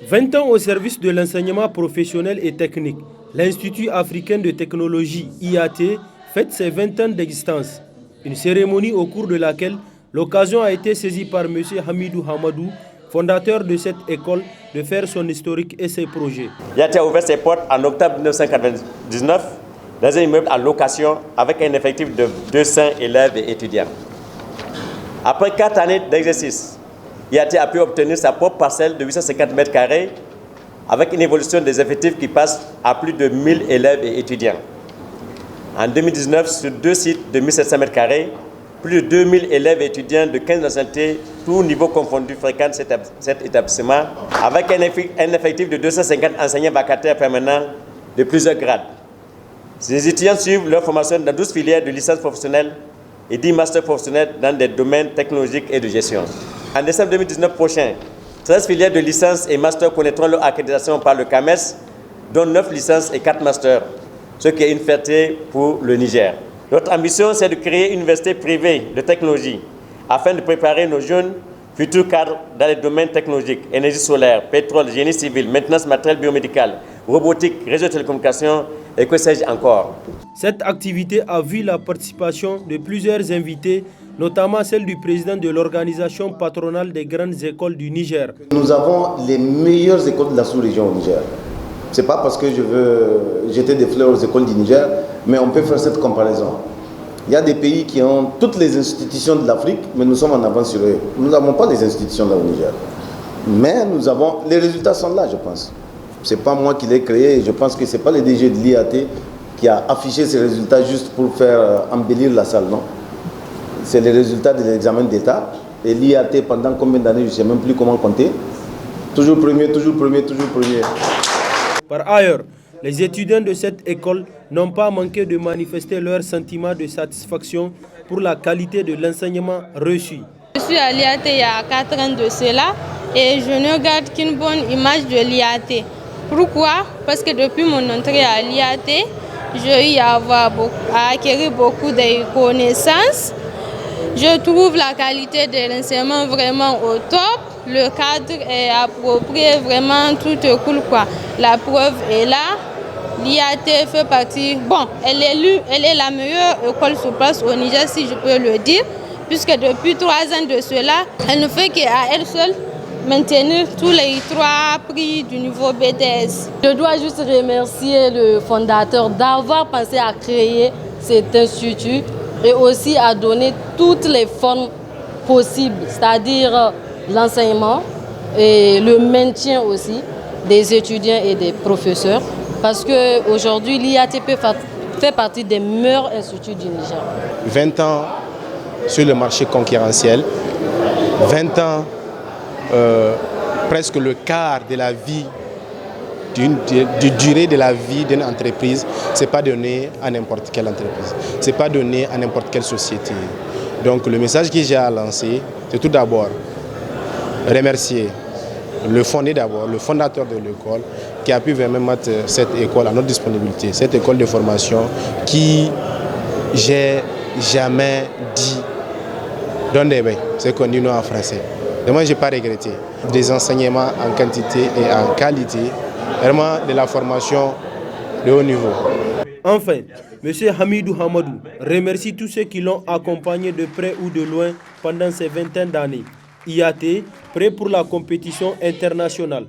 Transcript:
20 ans au service de l'enseignement professionnel et technique, l'Institut africain de technologie IAT fête ses 20 ans d'existence. Une cérémonie au cours de laquelle l'occasion a été saisie par M. Hamidou Hamadou, fondateur de cette école, de faire son historique et ses projets. IAT a ouvert ses portes en octobre 1999 dans un immeuble à location avec un effectif de 200 élèves et étudiants. Après 4 années d'exercice, IAT a pu obtenir sa propre parcelle de 850 mètres carrés avec une évolution des effectifs qui passe à plus de 1000 élèves et étudiants. En 2019, sur 2 sites de 1700 mètres carrés, plus de 2000 élèves et étudiants de 15 nationalités, tous niveaux confondus, fréquentent cet établissement avec un effectif de 250 enseignants vacataires permanents de plusieurs grades. Ces étudiants suivent leur formation dans 12 filières de licence professionnelle et 10 masters professionnels dans des domaines technologiques et de gestion. En décembre 2019 prochain, 13 filières de licence et masters connaîtront leur accréditation par le CAMES, dont 9 licences et 4 masters, ce qui est une fierté pour le Niger. Notre ambition, c'est de créer une université privée de technologie afin de préparer nos jeunes futurs cadres dans les domaines technologiques, énergie solaire, pétrole, génie civil, maintenance matérielle biomédicale, robotique, réseau de télécommunications et que sais-je encore. Cette activité a vu la participation de plusieurs invités, notamment celle du président de l'organisation patronale des grandes écoles du Niger. Nous avons les meilleures écoles de la sous-région au Niger. Ce n'est pas parce que je veux jeter des fleurs aux écoles du Niger, mais on peut faire cette comparaison. Il y a des pays qui ont toutes les institutions de l'Afrique, mais nous sommes en avance sur eux. Nous n'avons pas les institutions là au Niger. Mais nous avons, les résultats sont là, je pense. Ce n'est pas moi qui l'ai créé, je pense que ce n'est pas le DG de l'IAT qui a affiché ces résultats juste pour faire embellir la salle, non. C'est les résultats de l'examen d'État. Et l'IAT, pendant combien d'années, je ne sais même plus comment compter. Toujours premier, toujours premier, toujours premier. Par ailleurs, les étudiants de cette école n'ont pas manqué de manifester leur sentiment de satisfaction pour la qualité de l'enseignement reçu. Je suis à l'IAT il y a 4 ans de cela et je ne garde qu'une bonne image de l'IAT. Pourquoi? Parce que depuis mon entrée à l'IAT, j'ai eu à acquérir beaucoup de connaissances. Je trouve la qualité de l'enseignement vraiment au top. Le cadre est approprié, vraiment tout est cool quoi. La preuve est là. L'IAT fait partie, elle est la meilleure école sur place au Niger si je peux le dire, puisque depuis 3 ans de cela, elle ne fait qu'à elle seule maintenir tous les 3 prix du niveau BTS. Je dois juste remercier le fondateur d'avoir pensé à créer cet institut et aussi à donner toutes les formes possibles, c'est-à-dire l'enseignement et le maintien aussi des étudiants et des professeurs. Parce qu'aujourd'hui, l'IATP fait partie des meilleurs instituts du Niger. 20 ans sur le marché concurrentiel, 20 ans, presque le quart de la vie, du durée de la vie d'une entreprise, ce n'est pas donné à n'importe quelle entreprise, ce n'est pas donné à n'importe quelle société. Donc le message que j'ai à lancer, c'est tout d'abord remercier le fondateur de l'école qui a pu vraiment mettre cette école à notre disponibilité, cette école de formation qui, j'ai jamais dit, donne des bains, c'est qu'on dit non en français. Et moi, je n'ai pas regretté. Des enseignements en quantité et en qualité, vraiment de la formation de haut niveau. Enfin, M. Hamidou Hamadou remercie tous ceux qui l'ont accompagné de près ou de loin pendant ces 20 ans d'années. IAT, prêt pour la compétition internationale.